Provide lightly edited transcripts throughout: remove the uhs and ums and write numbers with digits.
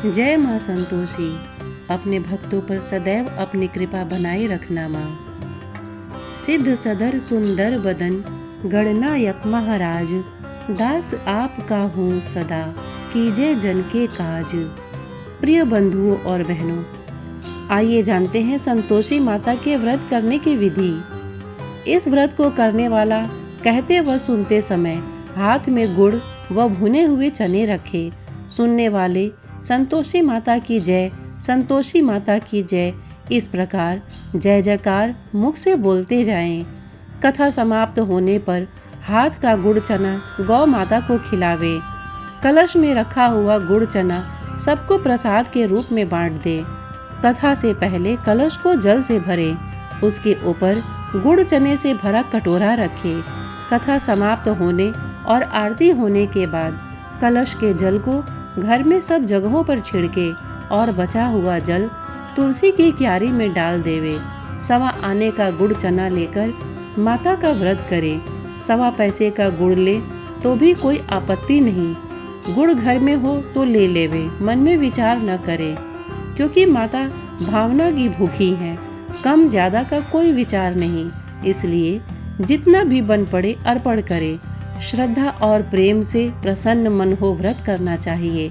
जय माँ संतोषी, अपने भक्तों पर सदैव अपनी कृपा बनाए रखना माँ। सिद्ध सदर सुंदर बदन गणनायक महाराज, दास आपका हूँ सदा, कीजिए जन के काज। प्रिय बंधुओं और बहनों, आइए जानते हैं संतोषी माता के व्रत करने की विधि। इस व्रत को करने वाला कहते व सुनते समय हाथ में गुड़ व भुने हुए चने रखे। सुनने वाले संतोषी माता की जय, संतोषी माता की जय, इस प्रकार जय जयकार मुख से बोलते जाएं। कथा समाप्त होने पर हाथ का गुड़ चना गौ माता को खिलावे। कलश में रखा हुआ गुड़ चना सबको प्रसाद के रूप में बांट दे। कथा से पहले कलश को जल से भरे, उसके ऊपर गुड़ चने से भरा कटोरा रखे। कथा समाप्त होने और आरती होने के बाद कलश के जल को घर में सब जगहों पर छिड़के और बचा हुआ जल तुलसी की क्यारी में डाल देवे। सवा आने का गुड़ चना लेकर माता का व्रत करे। सवा पैसे का गुड़ ले तो भी कोई आपत्ति नहीं। गुड़ घर में हो तो ले लेवे, मन में विचार न करे, क्योंकि माता भावना की भूखी है। कम ज्यादा का कोई विचार नहीं, इसलिए जितना भी बन पड़े अर्पण करे। श्रद्धा और प्रेम से प्रसन्न मन हो व्रत करना चाहिए।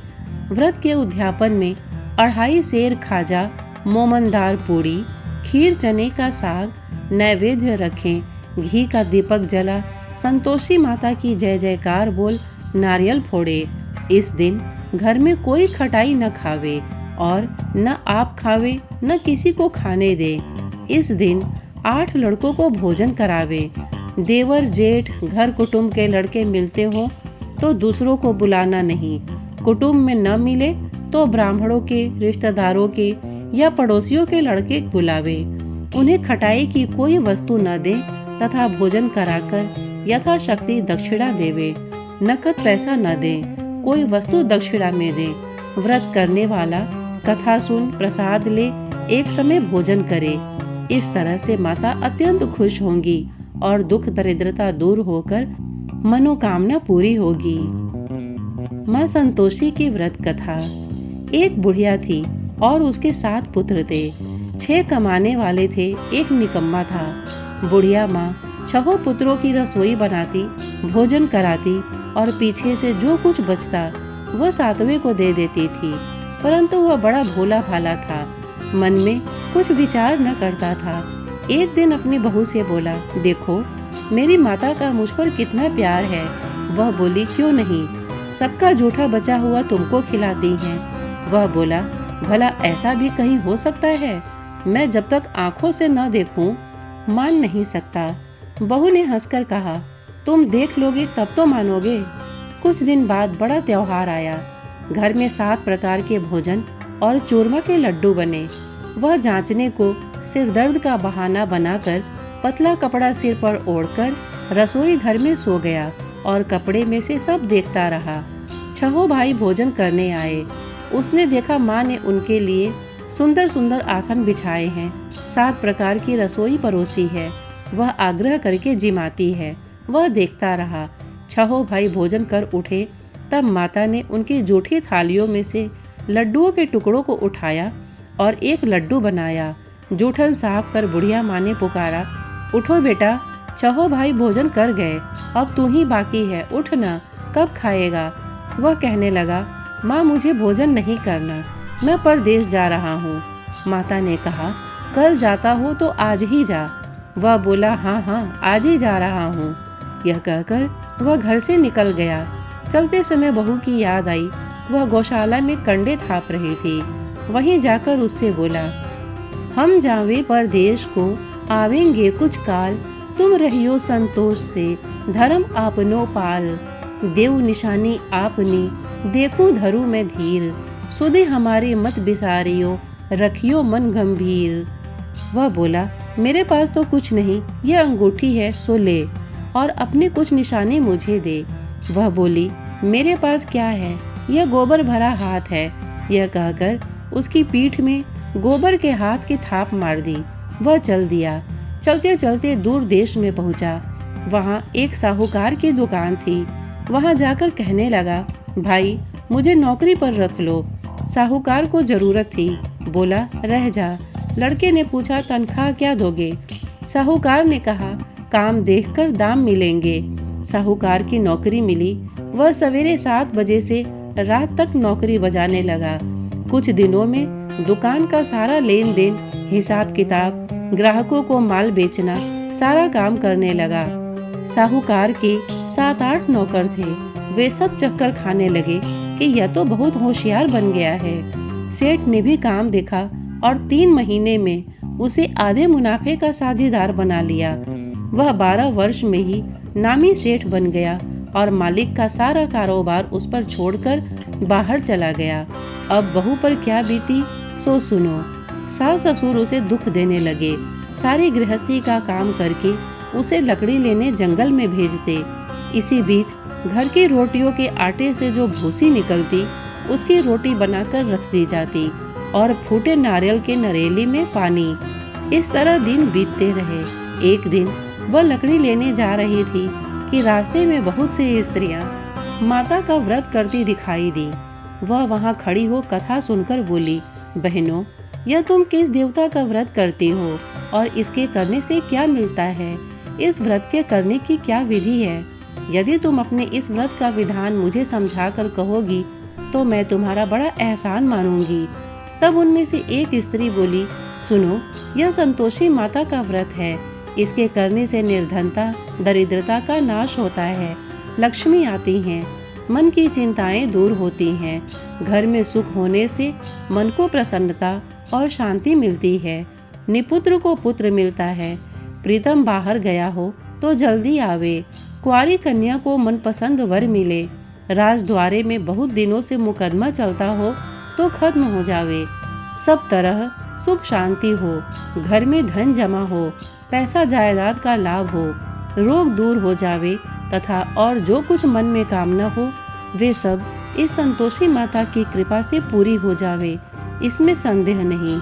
व्रत के उद्यापन में 2.5 सेर खाजा, मोमनदार पूड़ी, खीर, चने का साग नैवेद्य रखें। घी का दीपक जला संतोषी माता की जय जयकार बोल नारियल फोड़े। इस दिन घर में कोई खटाई न खावे और न आप खावे न किसी को खाने दे। इस दिन 8 लड़कों को भोजन करावे। देवर जेठ घर कुटुंब के लड़के मिलते हो तो दूसरों को बुलाना नहीं। कुटुंब में न मिले तो ब्राह्मणों के, रिश्तेदारों के या पड़ोसियों के लड़के बुलावे। उन्हें खटाई की कोई वस्तु न दे तथा भोजन कराकर यथाशक्ति दक्षिणा देवे। नकद पैसा न दे, कोई वस्तु दक्षिणा में दे। व्रत करने वाला कथा सुन प्रसाद ले, एक समय भोजन करे। इस तरह से माता अत्यंत खुश होंगी और दुख दरिद्रता दूर होकर मनोकामना पूरी होगी। माँ संतोषी की व्रत कथा। एक बुढ़िया थी और उसके 7 पुत्र थे। 6 कमाने वाले थे, एक निकम्मा था। बुढ़िया माँ 6 पुत्रों की रसोई बनाती, भोजन कराती और पीछे से जो कुछ बचता वह 7वें को दे देती थी। परंतु वह बड़ा भोला भाला था, मन में कुछ विचार न करता था। एक दिन अपनी बहू से बोला, देखो मेरी माता का मुझ पर कितना प्यार है। वह बोली, क्यों नहीं, सबका जूठा बचा हुआ तुमको खिलाती हैं। वह बोला, भला ऐसा भी कहीं हो सकता है? मैं जब तक आंखों से न देखूं मान नहीं सकता। बहू ने हंसकर कहा, तुम देख लोगे तब तो मानोगे। कुछ दिन बाद बड़ा त्योहार आया। घर में 7 प्रकार के भोजन और चूरमा के लड्डू बने। वह जांचने को सिर दर्द का बहाना बनाकर पतला कपड़ा सिर पर ओढ़कर रसोई घर में सो गया और कपड़े में से सब देखता रहा। 6 भाई भोजन करने आए। उसने देखा माँ ने उनके लिए सुंदर सुंदर आसन बिछाए हैं, 7 प्रकार की रसोई परोसी है। वह आग्रह करके जिमाती है। वह देखता रहा। 6 भाई भोजन कर उठे, तब माता ने उनकी जूठी थालियों में से लड्डुओं के टुकड़ों को उठाया और एक लड्डू बनाया। जूठन साफ कर बुढ़िया माँ ने पुकारा, उठो बेटा, 6 भाई भोजन कर गए, अब तू ही बाकी है, उठ ना, कब खाएगा? वह कहने लगा, माँ मुझे भोजन नहीं करना, मैं परदेश जा रहा हूँ। माता ने कहा, कल जाता हो तो आज ही जा। वह बोला, हाँ हाँ आज ही जा रहा हूँ। यह कहकर वह घर से निकल गया। चलते समय बहू की याद आई। वह गौशाला में कंडे थाप रही थी। वहीं जाकर उससे बोला, हम जावे परदेश को, आवेंगे कुछ काल, तुम रहियो संतोष से, धर्म आपनो पाल। देव निशानी आपनी, देखूं धरू मैं धीर, सुधे हमारे मत बिसारियो, रखियो मन गंभीर। वह बोला, मेरे पास तो कुछ नहीं, यह अंगूठी है सो ले, और अपनी कुछ निशानी मुझे दे। वह बोली, मेरे पास क्या है, यह गोबर भरा हाथ है। यह कहकर उसकी पीठ में गोबर के हाथ की थाप मार दी। वह चल दिया। चलते चलते दूर देश में पहुंचा। वहां एक साहूकार की दुकान थी। वहां जाकर कहने लगा, भाई मुझे नौकरी पर रख लो। साहूकार को जरूरत थी, बोला रह जा। लड़के ने पूछा तनख्वाह क्या दोगे? साहूकार ने कहा काम देखकर दाम मिलेंगे। साहूकार की नौकरी मिली। वह सवेरे 7 बजे से रात तक नौकरी बजाने लगा। कुछ दिनों में दुकान का सारा लेन देन, हिसाब किताब, ग्राहकों को माल बेचना, सारा काम करने लगा। साहूकार के 7-8 नौकर थे। वे सब चक्कर खाने लगे कि यह तो बहुत होशियार बन गया है। सेठ ने भी काम देखा और 3 महीने में उसे आधे मुनाफे का साझेदार बना लिया। वह 12 वर्ष में ही नामी सेठ बन गया और मालिक का सारा कारोबार उस पर छोड़कर बाहर चला गया। अब बहू पर क्या बीती सो सुनो। सास ससुर उसे दुख देने लगे। सारी गृहस्थी का काम करके उसे लकड़ी लेने जंगल में भेजते। इसी बीच घर की रोटियों के आटे से जो भूसी निकलती उसकी रोटी बनाकर रख दी जाती और फूटे नारियल के नरेली में पानी। इस तरह दिन बीतते रहे। एक दिन वह लकड़ी लेने जा रही थी कि रास्ते में बहुत सी स्त्रियां माता का व्रत करती दिखाई दी। वह वहां खड़ी हो कथा सुनकर बोली, बहनों, यह तुम किस देवता का व्रत करती हो और इसके करने से क्या मिलता है? इस व्रत के करने की क्या विधि है? यदि तुम अपने इस व्रत का विधान मुझे समझाकर कहोगी तो मैं तुम्हारा बड़ा एहसान मानूंगी। तब उनमें से एक स्त्री बोली, सुनो, यह संतोषी माता का व्रत है। इसके करने से निर्धनता, दरिद्रता का नाश होता है, लक्ष्मी आती हैं, मन की चिंताएं दूर होती हैं, घर में सुख होने से मन को प्रसन्नता और शांति मिलती है, निपुत्र को पुत्र मिलता है, प्रीतम बाहर गया हो तो जल्दी आवे, कुंवारी कन्या को मनपसंद वर मिले, राजद्वारे में बहुत दिनों से मुकदमा चलता हो तो खत्म हो जावे, सब तरह सुख शांति हो, घर में धन जमा हो, पैसा जायदाद का लाभ हो, रोग दूर हो जावे तथा और जो कुछ मन में कामना हो वे सब इस संतोषी माता की कृपा से पूरी हो जावे, इसमें संदेह नहीं।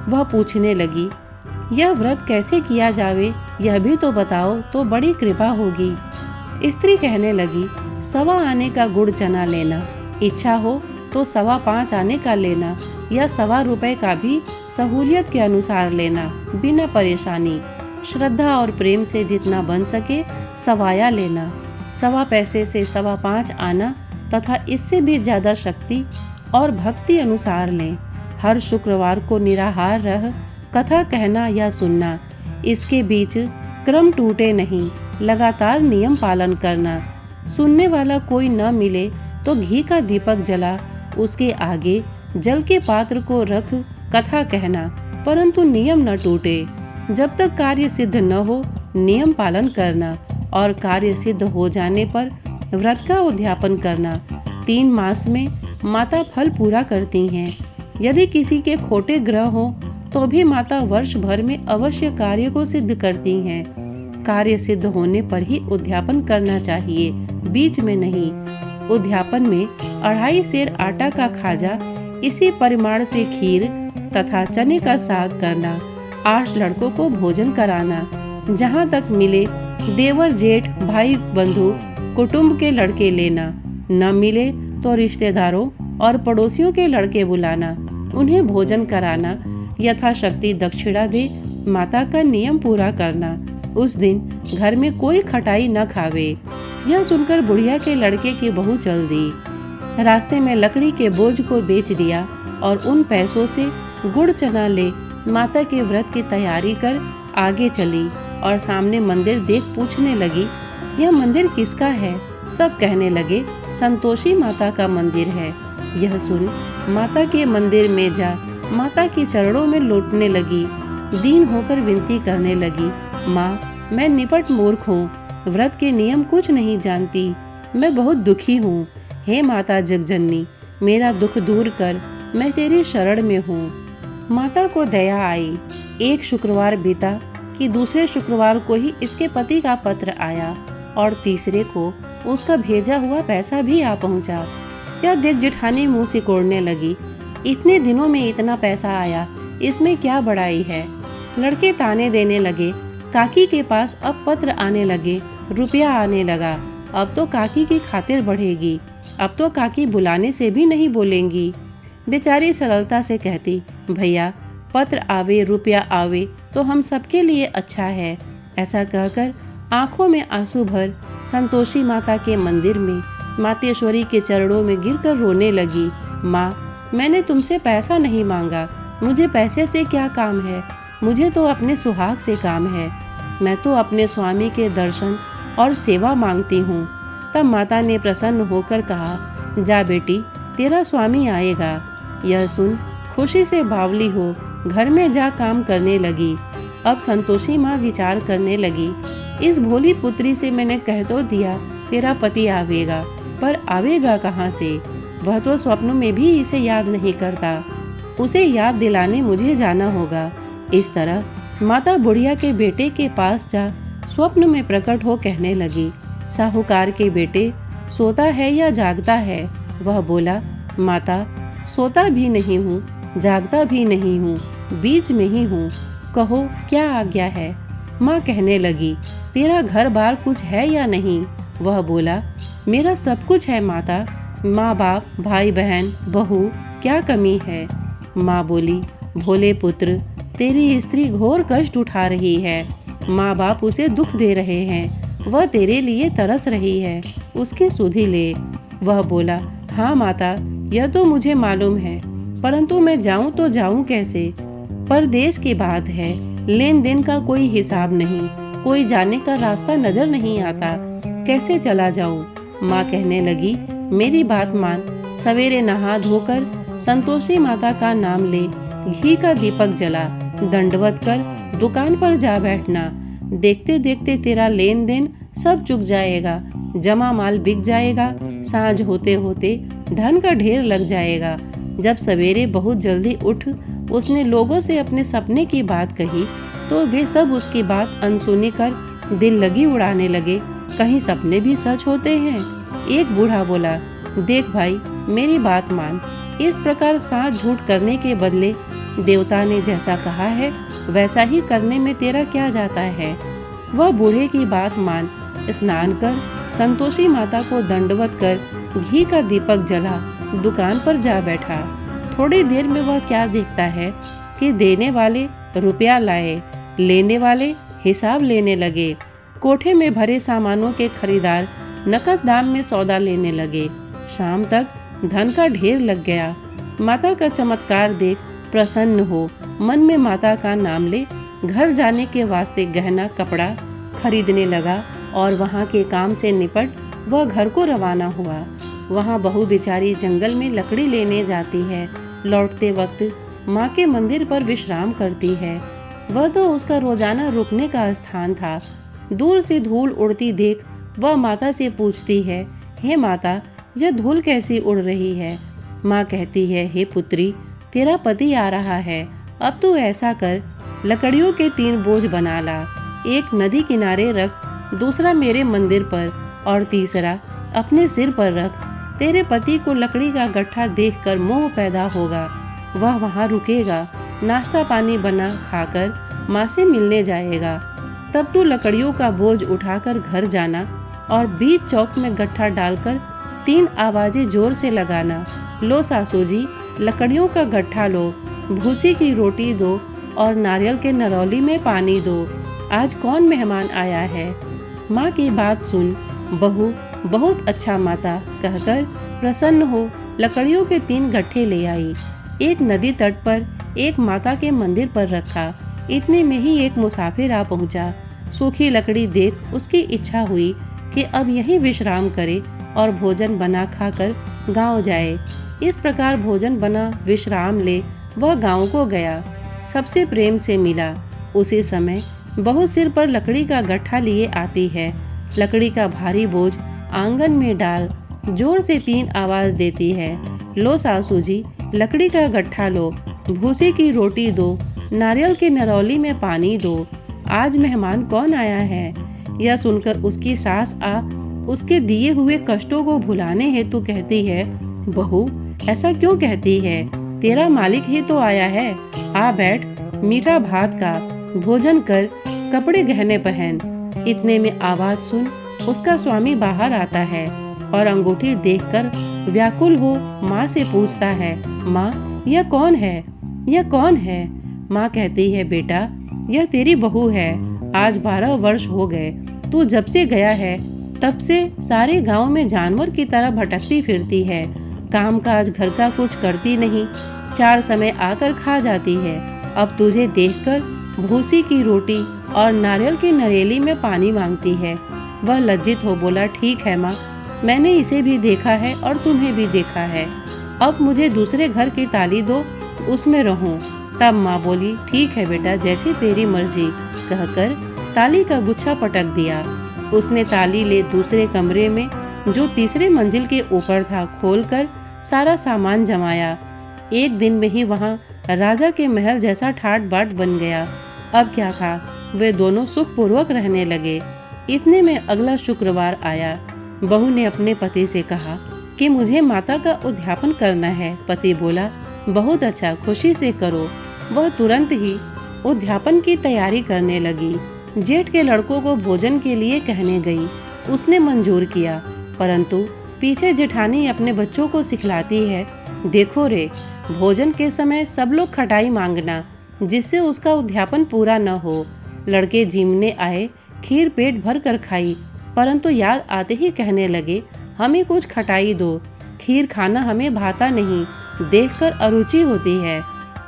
वह पूछने लगी, यह व्रत कैसे किया जावे यह भी तो बताओ तो बड़ी कृपा होगी। स्त्री कहने लगी, 1.25 आने का गुड़ चना लेना, इच्छा हो तो 5.25 आने का लेना या 1.25 रुपए का भी सहूलियत के अनुसार लेना, बिना परेशानी, श्रद्धा और प्रेम से जितना बन सके सवाया लेना, 1.25 पैसे से 5.25 आना तथा इससे भी ज्यादा शक्ति और भक्ति अनुसार लें। हर शुक्रवार को निराहार रह कथा कहना या सुनना, इसके बीच क्रम टूटे नहीं, लगातार नियम पालन करना। सुनने वाला कोई न मिले तो घी का दीपक जला उसके आगे जल के पात्र को रख कथा कहना, परंतु नियम न टूटे। जब तक कार्य सिद्ध न हो नियम पालन करना और कार्य सिद्ध हो जाने पर व्रत का उद्यापन करना। 3 मास में माता फल पूरा करती हैं। यदि किसी के खोटे ग्रह हो तो भी माता वर्ष भर में अवश्य कार्य को सिद्ध करती हैं। कार्य सिद्ध होने पर ही उद्यापन करना चाहिए, बीच में नहीं। उद्यापन में 2.5 सेर आटा का खाजा, इसी परिमाण से खीर तथा चने का साग करना, 8 लड़कों को भोजन कराना, जहाँ तक मिले देवर जेठ भाई बंधु कुटुंब के लड़के लेना, न मिले तो रिश्तेदारों और पड़ोसियों के लड़के बुलाना, उन्हें भोजन कराना, यथाशक्ति दक्षिणा दे माता का नियम पूरा करना। उस दिन घर में कोई खटाई न खावे। यह सुनकर बुढ़िया के लड़के की बहू चल दी। रास्ते में लकड़ी के बोझ को बेच दिया और उन पैसों से गुड़ चना ले माता के व्रत की तैयारी कर आगे चली और सामने मंदिर देख पूछने लगी, यह मंदिर किसका है? सब कहने लगे, संतोषी माता का मंदिर है। यह सुन माता के मंदिर में जा माता के चरणों में लौटने लगी, दीन होकर विनती करने लगी, माँ, मैं निपट मूर्ख हूँ, व्रत के नियम कुछ नहीं जानती, मैं बहुत दुखी हूँ। हे माता जगजननी, मेरा दुख दूर कर, मैं तेरी शरण में हूँ। माता को दया आई। एक शुक्रवार बीता कि दूसरे शुक्रवार को ही इसके पति का पत्र आया और तीसरे को उसका भेजा हुआ पैसा भी आ पहुँचा। यह देख जेठानी मुँह सिकोड़ने लगी, इतने दिनों में इतना पैसा आया, इसमें क्या बड़ाई है। लड़के ताने देने लगे, काकी के पास अब पत्र आने लगे, रुपया आने लगा, अब तो काकी की खातिर बढ़ेगी, अब तो काकी बुलाने से भी नहीं बोलेंगी। बेचारी सरलता से कहती, भैया पत्र आवे रुपया आवे तो हम सबके लिए अच्छा है। ऐसा कहकर आंखों में आंसू भर संतोषी माता के मंदिर में मातेश्वरी के चरणों में गिरकर रोने लगी। माँ, मैंने तुमसे पैसा नहीं मांगा, मुझे पैसे से क्या काम है, मुझे तो अपने सुहाग से काम है। मैं तो अपने स्वामी के दर्शन और सेवा मांगती हूँ। तब माता ने प्रसन्न होकर कहा, जा बेटी, तेरा स्वामी आएगा। यह सुन खुशी से बावली हो घर में जा काम करने लगी। अब संतोषी माँ विचार करने लगी, इस भोली पुत्री से मैंने कह तो दिया तेरा पति आवेगा, पर आवेगा कहाँ से? वह तो स्वप्न में भी इसे याद नहीं करता, उसे याद दिलाने मुझे जाना होगा। इस तरह माता बुढ़िया के बेटे के पास जा स्वप्न में प्रकट हो कहने लगी, साहूकार के बेटे, सोता है या जागता है? वह बोला, माता सोता भी नहीं हूँ, जागता भी नहीं हूँ, बीच में ही हूँ, कहो क्या आज्ञा है? माँ कहने लगी, तेरा घर बार कुछ है या नहीं? वह बोला, मेरा सब कुछ है माता, माँ बाप भाई बहन बहू, क्या कमी है? माँ बोली, भोले पुत्र, तेरी स्त्री घोर कष्ट उठा रही है, माँ बाप उसे दुख दे रहे हैं, वह तेरे लिए तरस रही है, उसकी सुधि ले। वह बोला, हाँ माता, यह तो मुझे मालूम है, परंतु मैं जाऊं तो जाऊं कैसे? परदेश की बात है, लेन देन का कोई हिसाब नहीं, कोई जाने का रास्ता नजर नहीं आता, कैसे चला जाऊं? माँ कहने लगी, मेरी बात मान, सवेरे नहा धोकर संतोषी माता का नाम ले, घी का दीपक जला, दंडवत कर दुकान पर जा बैठना। देखते देखते तेरा लेन देन सब चुक जाएगा, जमा माल बिक जाएगा, सांझ होते होते धन का ढेर लग जाएगा। जब सवेरे बहुत जल्दी उठ उसने लोगों से अपने सपने की बात कही तो वे सब उसकी बात अनसुनी कर दिल लगी उड़ाने लगे, कहीं सपने भी सच होते हैं। एक बूढ़ा बोला, देख भाई, मेरी बात मान, इस प्रकार साथ झूठ करने के बदले देवता ने जैसा कहा है वैसा ही करने में तेरा क्या जाता है? वह बूढ़े की बात मान स्नान कर संतोषी माता को दंडवत कर घी का दीपक जला दुकान पर जा बैठा। थोड़ी देर में वह क्या देखता है कि देने वाले रुपया लाए, लेने वाले हिसाब लेने लगे। कोठे में भरे सामानों के खरीदार नकद दाम में सौदा लेने लगे। शाम तक धन का ढेर लग गया। माता का चमत्कार देख प्रसन्न हो मन में माता का नाम ले घर जाने के वास्ते गहना कपड़ा खरीदने लगा और वहाँ के काम से निपट वह घर को रवाना हुआ। वहाँ बहू बेचारी जंगल में लकड़ी लेने जाती है। लौटते वक्त माँ के मंदिर पर विश्राम करती है। वह तो उसका रोजाना रुकने का स्थान था। दूर से धूल उड़ती देख वह माता से पूछती है, हे माता, यह धूल कैसी उड़ रही है? माँ कहती है, हे पुत्री, तेरा पति आ रहा है, अब तू ऐसा कर, लकड़ियों के 3 बोझ बना ला, एक नदी किनारे रख, दूसरा मेरे मंदिर पर और तीसरा अपने सिर पर रख। तेरे पति को लकड़ी का गट्ठा देखकर मोह पैदा होगा, वह वहाँ रुकेगा, नाश्ता पानी बना खाकर माँ से मिलने जाएगा। तब तू लकड़ियों का बोझ उठाकर घर जाना और बीच चौक में गट्ठा डालकर 3 आवाजें जोर से लगाना, लो सासू जी, लकड़ियों का गट्ठा लो, भूसी की रोटी दो और नारियल के नरौली में पानी दो, आज कौन मेहमान आया है? माँ की बात सुन बहू बहुत अच्छा माता कहकर प्रसन्न हो लकड़ियों के 3 गट्ठे ले आई। एक नदी तट पर, एक माता के मंदिर पर रखा। इतने में ही एक मुसाफिर आ पहुंचा। सूखी लकड़ी देख उसकी इच्छा हुई कि अब यहीं विश्राम करे और भोजन बना खाकर गांव जाए। इस प्रकार भोजन बना विश्राम ले वह गांव को गया। सबसे प्रेम से मिला। उसी समय बहू सिर पर लकड़ी का गट्ठा लिए आती है। लकड़ी का भारी बोझ आंगन में डाल जोर से 3 आवाज देती है, लो सासू जी, लकड़ी का गट्ठा लो, भूसे की रोटी दो, नारियल के नरौली में पानी दो, आज मेहमान कौन आया है? यह सुनकर उसकी सास आ उसके दिए हुए कष्टों को भुलाने हेतु कहती है, बहू ऐसा क्यों कहती है? तेरा मालिक ही तो आया है, आ बैठ, मीठा भात का भोजन कर, कपड़े गहने पहन। इतने में आवाज सुन उसका स्वामी बाहर आता है और अंगूठी देखकर व्याकुल हो माँ से पूछता है, माँ यह कौन है, यह कौन है। माँ कहती है, बेटा यह तेरी बहू है। आज 12 वर्ष हो गए, तू जब से गया है तब से सारे गांव में जानवर की तरह भटकती फिरती है। काम काज घर का कुछ करती नहीं, 4 समय आकर खा जाती है। अब तुझे देखकर भूसी की रोटी और नारियल की नरेली में पानी मांगती है। वह लज्जित हो बोला, ठीक है माँ, मैंने इसे भी देखा है और तुम्हें भी देखा है। अब मुझे दूसरे घर की ताली दो, उसमें रहूं। तब माँ बोली, ठीक है बेटा, जैसी तेरी मर्जी, कहकर ताली का गुच्छा पटक दिया। उसने ताली ले दूसरे कमरे में, जो तीसरे मंजिल के ऊपर था, खोलकर सारा सामान जमाया। एक दिन में ही वहाँ राजा के महल जैसा ठाट बाट बन गया। अब क्या था, वे दोनों सुखपूर्वक रहने लगे। इतने में अगला शुक्रवार आया। बहू ने अपने पति से कहा कि मुझे माता का उद्यापन करना है। पति बोला, बहुत अच्छा, खुशी से करो। वह तुरंत ही उद्यापन की तैयारी करने लगी। जेठ के लड़कों को भोजन के लिए कहने गई। उसने मंजूर किया, परंतु पीछे जेठानी अपने बच्चों को सिखलाती है, देखो रे, भोजन के समय सब लोग खटाई मांगना, जिससे उसका उद्यापन पूरा न हो। लड़के जिमने आए, खीर पेट भर कर खाई, परंतु याद आते ही कहने लगे, हमें कुछ खटाई दो, खीर खाना हमें भाता नहीं, देखकर अरुचि होती है।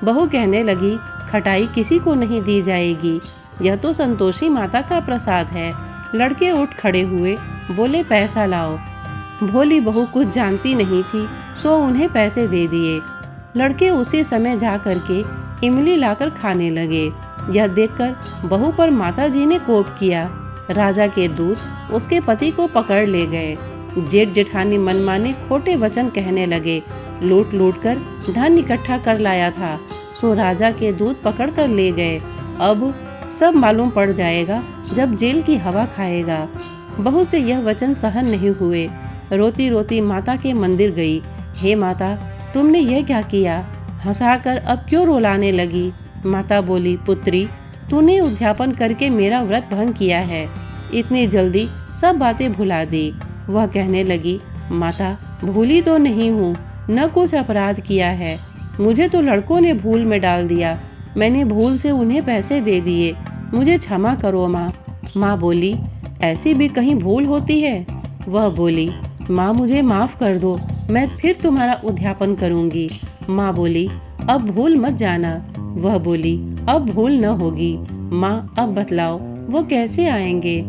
बहू कहने लगी, खटाई किसी को नहीं दी जाएगी, यह तो संतोषी माता का प्रसाद है। लड़के उठ खड़े हुए, बोले, पैसा लाओ। भोली बहू कुछ जानती नहीं थी, सो उन्हें पैसे दे दिए। लड़के उसी समय जा करके इमली लाकर खाने लगे। यह देखकर बहू पर माताजी ने कोप किया। राजा के दूत उसके पति को पकड़ ले गए। जेठ जेठानी मनमाने खोटे वचन कहने लगे, लूट लूट कर धन इकट्ठा कर लाया था, सो राजा के दूत पकड़ कर ले गए। अब सब मालूम पड़ जाएगा जब जेल की हवा खाएगा। बहू से यह वचन सहन नहीं हुए। रोती रोती माता के मंदिर गई। हे माता, तुमने यह क्या किया? हंसाकर अब क्यों रुलाने लगी? माता बोली, पुत्री, तूने उद्यापन करके मेरा व्रत भंग किया है। इतनी जल्दी सब बातें भुला दी। वह कहने लगी, माता, भूली तो नहीं हूँ, न कुछ अपराध किया है। मुझे तो लड़कों ने भूल में डाल दिया, मैंने भूल से उन्हें पैसे दे दिए, मुझे क्षमा करो माँ। माँ बोली, ऐसी भी कहीं भूल होती है? वह बोली, माँ मुझे माफ़ कर दो, मैं फिर तुम्हारा उद्यापन करूँगी। माँ बोली, अब भूल मत जाना। वह बोली, अब भूल न होगी। माँ अब बतलाओ वो कैसे आएंगे?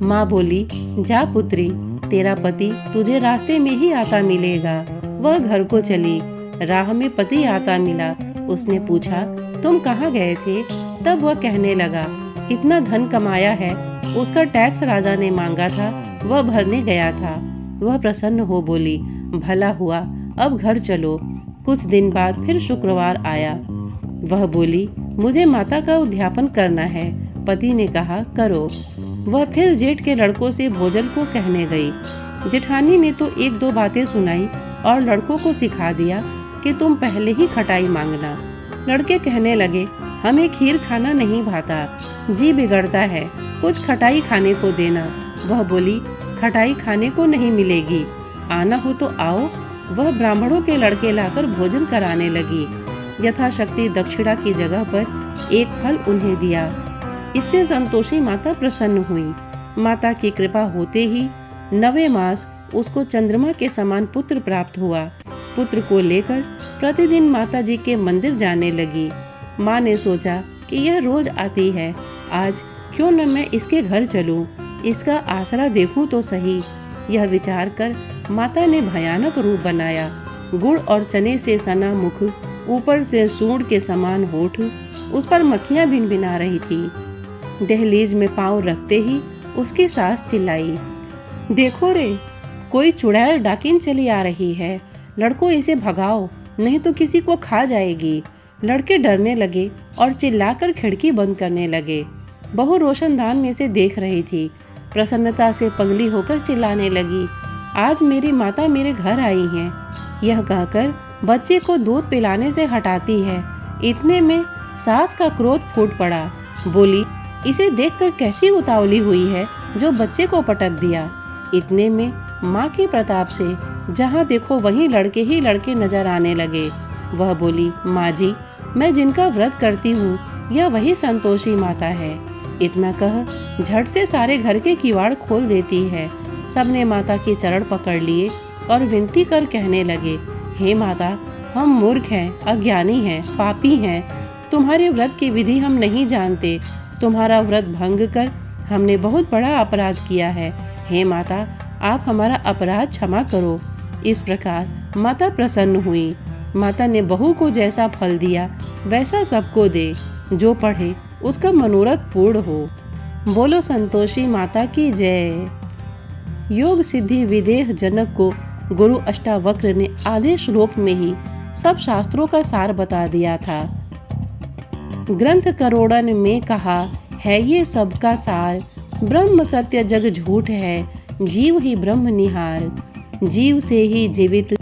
माँ बोली, जा पुत्री, तेरा पति तुझे रास्ते में ही आता मिलेगा। वह घर को चली। राह में पति आता मिला। उसने पूछा, तुम कहाँ गए थे? तब वह कहने लगा, इतना धन कमाया है, उसका टैक्स राजा ने मांगा था, वह भरने गया था। वह प्रसन्न हो बोली, भला हुआ, अब घर चलो। कुछ दिन बाद फिर शुक्रवार आया। वह बोली, मुझे माता का उद्यापन करना है। पति ने कहा, करो। वह फिर जेठ के लड़कों से भोजन को कहने गई। जेठानी ने तो 1-2 बातें सुनाई और लड़कों को सिखा दिया कि तुम पहले ही खटाई मांगना। लड़के कहने लगे, हमें खीर खाना नहीं भाता, जी बिगड़ता है, कुछ खटाई खाने को देना। वह बोली, खटाई खाने को नहीं मिलेगी, आना हो तो आओ। वह ब्राह्मणों के लड़के लाकर भोजन कराने लगी। यथाशक्ति दक्षिणा की जगह पर एक फल उन्हें दिया। इससे संतोषी माता प्रसन्न हुई। माता की कृपा होते ही 9वें मास उसको चंद्रमा के समान पुत्र प्राप्त हुआ। पुत्र को लेकर प्रतिदिन माता जी के मंदिर जाने लगी। माँ ने सोचा कि यह रोज आती है, आज क्यों न मैं इसके घर चलूं, इसका आसरा देखूं तो सही। यह विचार कर माता ने भयानक रूप बनाया। गुड़ और चने से सना मुख, ऊपर से सूंड के समान होठ, उस पर मक्खियां भिनभिना रही थी। दहलीज में पांव रखते ही उसकी सास चिल्लाई, देखो रे, कोई चुड़ैल डाकिन चली आ रही है, लड़कों इसे भगाओ, नहीं तो किसी को खा जाएगी। लड़के डरने लगे और चिल्लाकर खिड़की बंद करने लगे। बहू रोशनदान में से देख रही थी। प्रसन्नता से पगली होकर चिल्लाने लगी, आज मेरी माता मेरे घर आई हैं। यह कहकर बच्चे को दूध पिलाने से हटाती है। इतने में सास का क्रोध फूट पड़ा। बोली, इसे देखकर कैसी उतावली हुई है जो बच्चे को पटक दिया। इतने में माँ के प्रताप से जहाँ देखो वहीं लड़के ही लड़के नजर आने लगे। वह बोली, माँ जी, मैं जिनका व्रत करती हूँ यह वही संतोषी माता है। इतना कह झट से सारे घर के किवाड़ खोल देती है। सबने माता के चरण पकड़ लिए और विनती कर कहने लगे, हे माता, हम मूर्ख हैं, अज्ञानी हैं, पापी हैं। तुम्हारे व्रत की विधि हम नहीं जानते। तुम्हारा व्रत भंग कर हमने बहुत बड़ा अपराध किया है। हे माता, आप हमारा अपराध क्षमा करो। इस प्रकार माता प्रसन्न हुई। माता ने बहू को जैसा फल दिया वैसा सबको दे। जो पढ़े उसका मनोरथ पूर्ण हो। बोलो संतोषी माता की जय। योग सिद्धि विदेह जनक को गुरु अष्टावक्र ने आधे श्लोक में ही सब शास्त्रों का सार बता दिया था। ग्रंथ करोड़न में कहा है ये सबका सार। ब्रह्म सत्य जग झूठ है, जीव ही ब्रह्म निहार। जीव से ही जीवित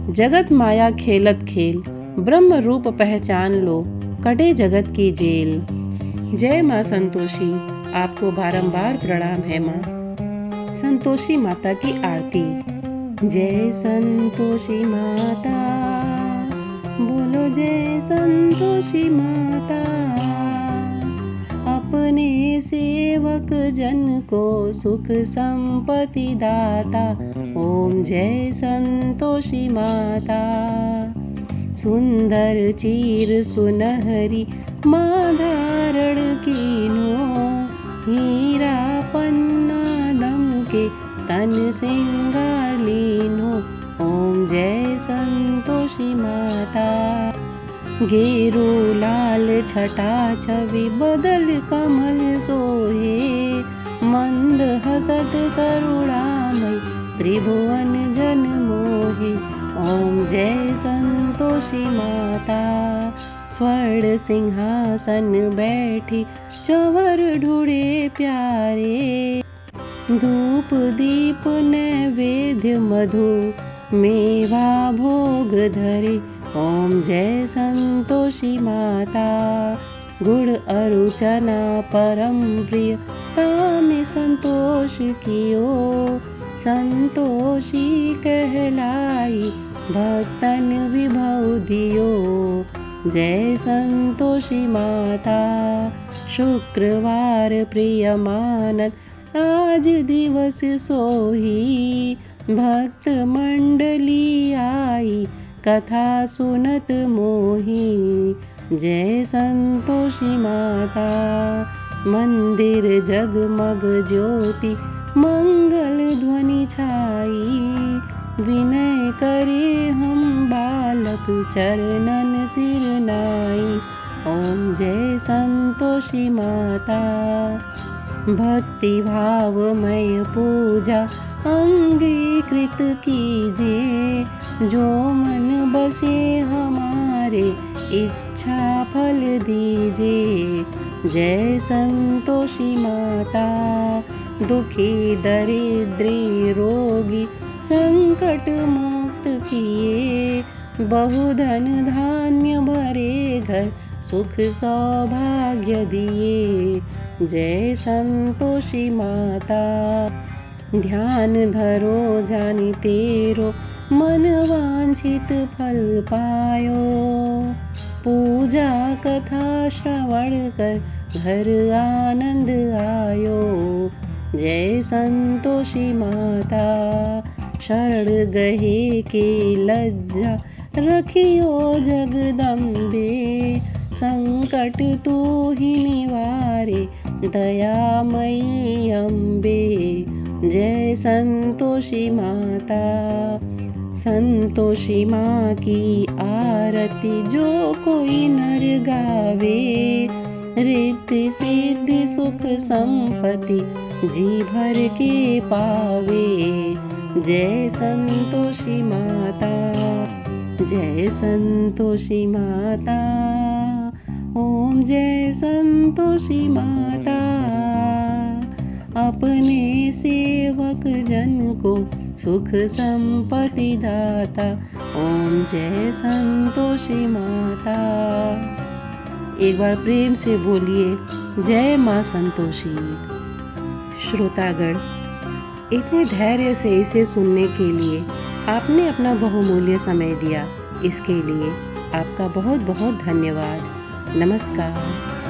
जगत माया खेलत खेल। ब्रह्म रूप पहचान लो, कटे जगत की जेल। जय माँ संतोषी, आपको बारंबार प्रणाम है माँ। संतोषी माता की आरती। जय संतोषी माता, बोलो जय संतोषी माता। अपने सेवक जन को सुख संपत्ति दाता। ओम जय संतोषी माता। सुंदर चीर सुनहरी माँ धारण कीनो। हीरा पन्ना दमके तन सिंगार लीनो। ओम जय संतोषी माता। गेरू लाल छटा छवि बदल कमल सोहे। मंद हसत करुणामय त्रिभुवन जन मोहे। ओम जय संतोषी माता। स्वर्ण सिंहासन बैठी चवर ढूढ़े प्यारे। धूप दीप नैवेद्य मधु मेवा भोग धरे। ओम जय संतोषी माता। गुड़ अरु चना परम प्रिय तामे संतोष कियो। संतोषी कहलाई भक्तन विभव दियो। जय संतोषी माता। शुक्रवार प्रिय मानत आज दिवस सोही। भक्त मंडली आई कथा सुनत मोही। जय संतोषी माता। मंदिर जगमग ज्योति मंगल ध्वनि छाई। विनय करे हम बालक चरणन सिर नाई। ओम जय संतोषी माता। भक्ति भावमय पूजा अंगीकृत कीजिए। जो मन बसे हमारे इच्छा फल दीजिए। जय संतोषी माता। दुखी दरिद्री रोगी संकट मुक्त किए। बहुधन धान्य भरे घर सुख सौभाग्य दिए। जय संतोषी माता। ध्यान धरो जानि तेरो मन वांछित फल पायो। पूजा कथा श्रवण कर घर आनंद आयो। जय संतोषी माता। शरण गहे के लज्जा रखियो जगदम्बे। संकट तू ही निवारे दयामयी अम्बे। जय संतोषी माता। संतोषी माँ की आरती जो कोई नर गावे। रिद्धि सिद्धि सुख संपत्ति जी भर के पावे। जय संतोषी माता। जय संतोषी माता। ओम जय संतोषी माता। अपने सेवक जन को सुख संपत्ति दाता। ओम जय संतोषी माता। एक बार प्रेम से बोलिए, जय माँ संतोषी। श्रोतागण, इतने धैर्य से इसे सुनने के लिए आपने अपना बहुमूल्य समय दिया। इसके लिए आपका बहुत बहुत धन्यवाद। नमस्कार।